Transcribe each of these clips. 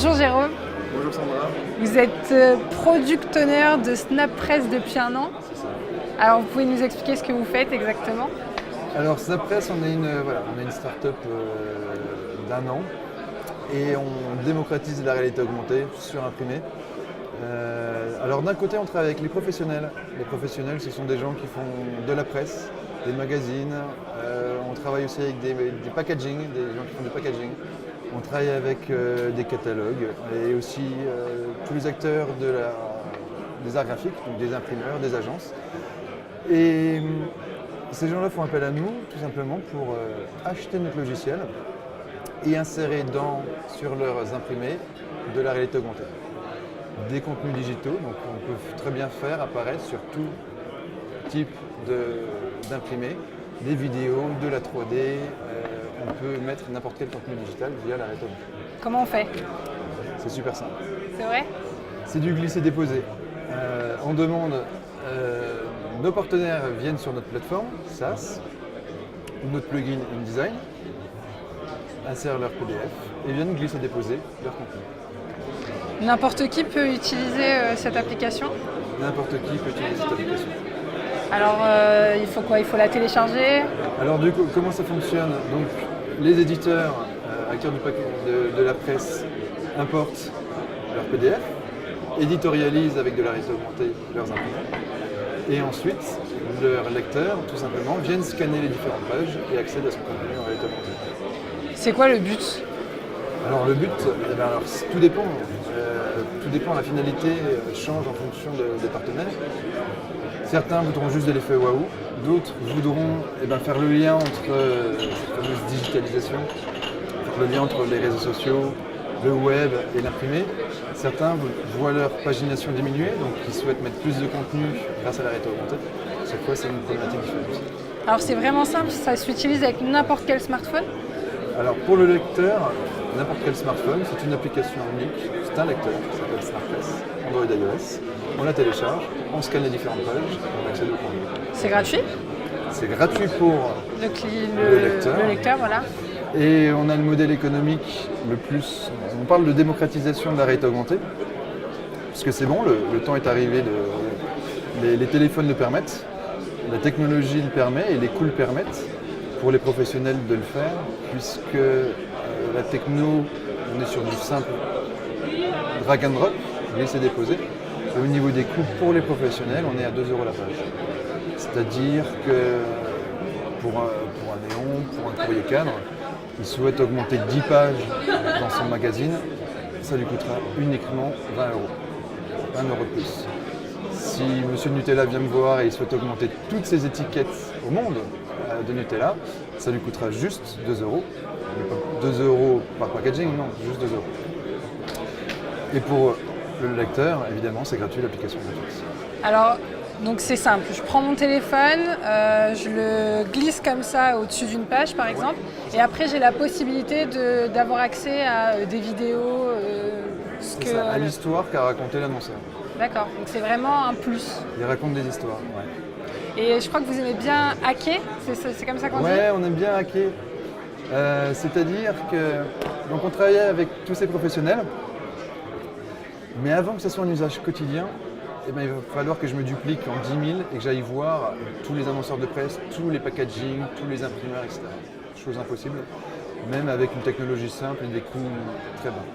Bonjour Jérôme, Bonjour Sandra. vous êtes product owner de SnapPress depuis un an. C'est ça. Alors vous pouvez nous expliquer ce que vous faites exactement? Alors SnapPress, on est une start-up d'un an et on démocratise la réalité augmentée sur imprimé. Alors d'un côté, on travaille avec les professionnels. Les professionnels, ce sont des gens qui font de la presse, des magazines. On travaille aussi avec des packaging, des gens qui font du packaging. On travaille avec des catalogues et aussi tous les acteurs des arts graphiques, donc des imprimeurs, des agences. Et ces gens-là font appel à nous tout simplement pour acheter notre logiciel et insérer sur leurs imprimés de la réalité augmentée. Des contenus digitaux, donc on peut très bien faire apparaître sur tout type d'imprimés, des vidéos, de la 3D, on peut mettre n'importe quel contenu digital via la réalité augmentée. Comment on fait? C'est super simple. C'est vrai? C'est du glisser-déposer. On demande, nos partenaires viennent sur notre plateforme, SaaS, ou notre plugin InDesign, insèrent leur PDF et viennent glisser-déposer leur contenu. N'importe qui peut utiliser cette application? N'importe qui peut utiliser cette application. Alors il faut quoi? Il faut la télécharger? Alors du coup, comment ça fonctionne? Donc les éditeurs, acteurs de la presse, importent leur PDF, éditorialisent avec de la réalité augmentée leurs imprimés, et ensuite leurs lecteurs, tout simplement, viennent scanner les différentes pages et accèdent à son contenu en réalité augmentée. C'est quoi le but? Alors le but, tout dépend. Tout dépend, la finalité change en fonction des partenaires. Certains voudront juste de l'effet waouh, d'autres voudront faire le lien entre cette fameuse digitalisation, le lien entre les réseaux sociaux, le web et l'imprimé. Certains voient leur pagination diminuer, donc ils souhaitent mettre plus de contenu grâce à la réalité augmentée. Chaque fois, c'est une problématique différente. Alors c'est vraiment simple, ça s'utilise avec n'importe quel smartphone? Alors pour le lecteur, n'importe quel smartphone, c'est une application unique, c'est un lecteur qui s'appelle SnapPress, Android iOS. On la télécharge, on scanne les différentes pages et on accède au contenu. C'est gratuit? C'est gratuit pour le lecteur, voilà. Et on a le modèle économique le plus... On parle de démocratisation de la réalité augmentée, parce que c'est bon, le temps est arrivé, les téléphones le permettent, la technologie le permet et les coûts le permettent pour les professionnels de le faire, puisque la techno, on est sur du simple drag and drop, glisser déposer. Et au niveau des coûts pour les professionnels, on est à 2 € la page. C'est-à-dire que pour un néon, pour un courrier cadre, il souhaite augmenter 10 pages dans son magazine, ça lui coûtera uniquement 20 €. 1 € de plus. Si Monsieur Nutella vient me voir et il souhaite augmenter toutes ses étiquettes au monde de Nutella, ça lui coûtera juste 2 €. 2 € par packaging, non, juste 2 €. Et pour le lecteur, évidemment, c'est gratuit, l'application est gratuite. Alors, donc c'est simple, je prends mon téléphone, je le glisse comme ça au-dessus d'une page par exemple, et après j'ai la possibilité d'avoir accès à des vidéos, à l'histoire qu'a raconté l'annonceur. D'accord, donc c'est vraiment un plus. Il raconte des histoires, ouais. Et je crois que vous aimez bien hacker, c'est comme ça qu'on dit? Ouais, on aime bien hacker. C'est-à-dire que donc on travaille avec tous ces professionnels, mais avant que ce soit un usage quotidien, il va falloir que je me duplique en 10 000 et que j'aille voir tous les annonceurs de presse, tous les packaging, tous les imprimeurs, etc. Chose impossible, même avec une technologie simple et des coûts très bas.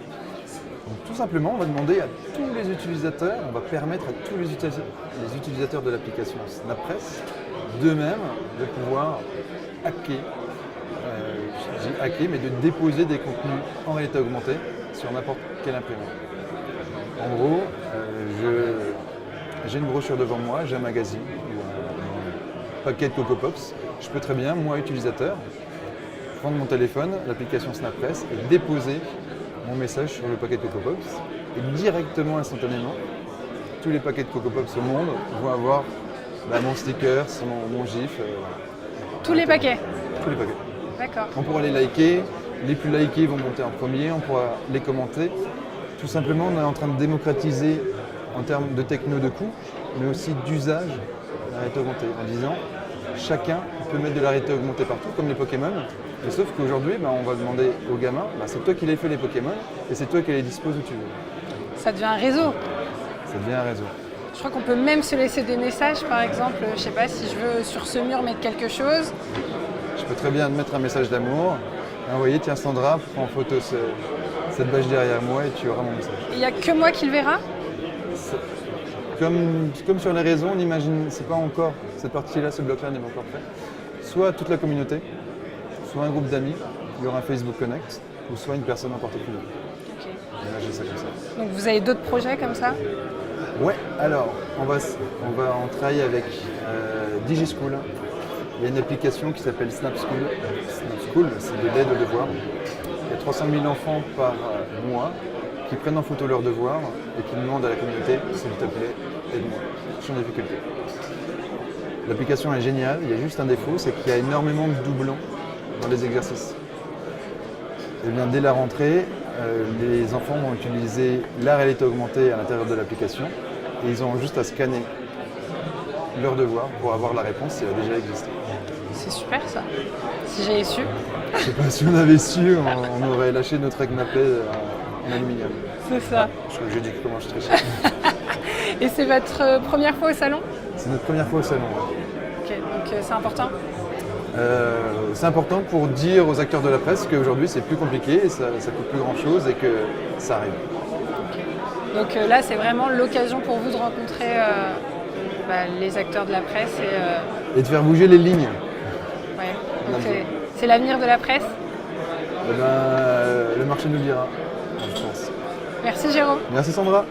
Donc, tout simplement, on va demander à tous les utilisateurs, on va permettre à tous les utilisateurs de l'application SnapPress d'eux-mêmes de pouvoir hacker, je dis hacker, mais de déposer des contenus en réalité augmentée sur n'importe quel imprimeur. En gros, j'ai une brochure devant moi, j'ai un magazine ou un paquet de Coco Pops. Je peux très bien, moi utilisateur, prendre mon téléphone, l'application SnapPress et déposer mon message sur le paquet de Coco Pops. Et directement, instantanément, tous les paquets de Coco Pops au monde vont avoir mon sticker, mon gif. Tous les paquets? Tous les paquets. D'accord. On pourra les liker, les plus likés vont monter en premier, on pourra les commenter. Tout simplement, on est en train de démocratiser en termes de techno de coût, mais aussi d'usage la réalité augmentée, en disant chacun peut mettre de la réalité augmentée partout, comme les Pokémon. Et sauf qu'aujourd'hui, on va demander aux gamins, c'est toi qui les fais les Pokémon, et c'est toi qui les disposes où tu veux. Ça devient un réseau. Ça devient un réseau. Je crois qu'on peut même se laisser des messages, par exemple, je sais pas, si je veux sur ce mur mettre quelque chose. Je peux très bien te mettre un message d'amour, envoyer, tiens Sandra, prends en photo cette bâche derrière moi et tu auras mon message. Il n'y a que moi qui le verra? Comme sur les réseaux, on imagine, c'est pas encore, cette partie-là, ce bloc-là n'est pas encore fait. Soit toute la communauté, soit un groupe d'amis, il y aura un Facebook Connect, ou soit une personne en particulier. Ok. Imagine ça comme ça. Donc vous avez d'autres projets comme ça? Ouais, alors, on travaille avec DigiSchool. Il y a une application qui s'appelle SnapSchool. SnapSchool, c'est de l'aide aux devoirs. Il y a 300 000 enfants par mois qui prennent en photo leurs devoirs et qui demandent à la communauté, s'il te plaît, aide-moi, je suis en difficulté. L'application est géniale, il y a juste un défaut, c'est qu'il y a énormément de doublons dans les exercices. Et bien, dès la rentrée, les enfants vont utiliser la réalité augmentée à l'intérieur de l'application et ils ont juste à scanner leur devoir pour avoir la réponse si elle a déjà existé. C'est super ça, si j'avais su. Je sais pas si on avait su, on aurait lâché notre Agnappé en aluminium. C'est ça. Je crois que j'ai dit comment je trichais. Et c'est votre première fois au salon? C'est notre première fois au salon. Ok, donc c'est important? C'est important pour dire aux acteurs de la presse qu'aujourd'hui c'est plus compliqué, et ça coûte plus grand chose et que ça arrive. Okay. Donc là c'est vraiment l'occasion pour vous de rencontrer les acteurs de la presse et de faire bouger les lignes. Ouais. Donc c'est l'avenir de la presse? Le marché nous le dira, je pense. Merci Jérôme. Merci Sandra.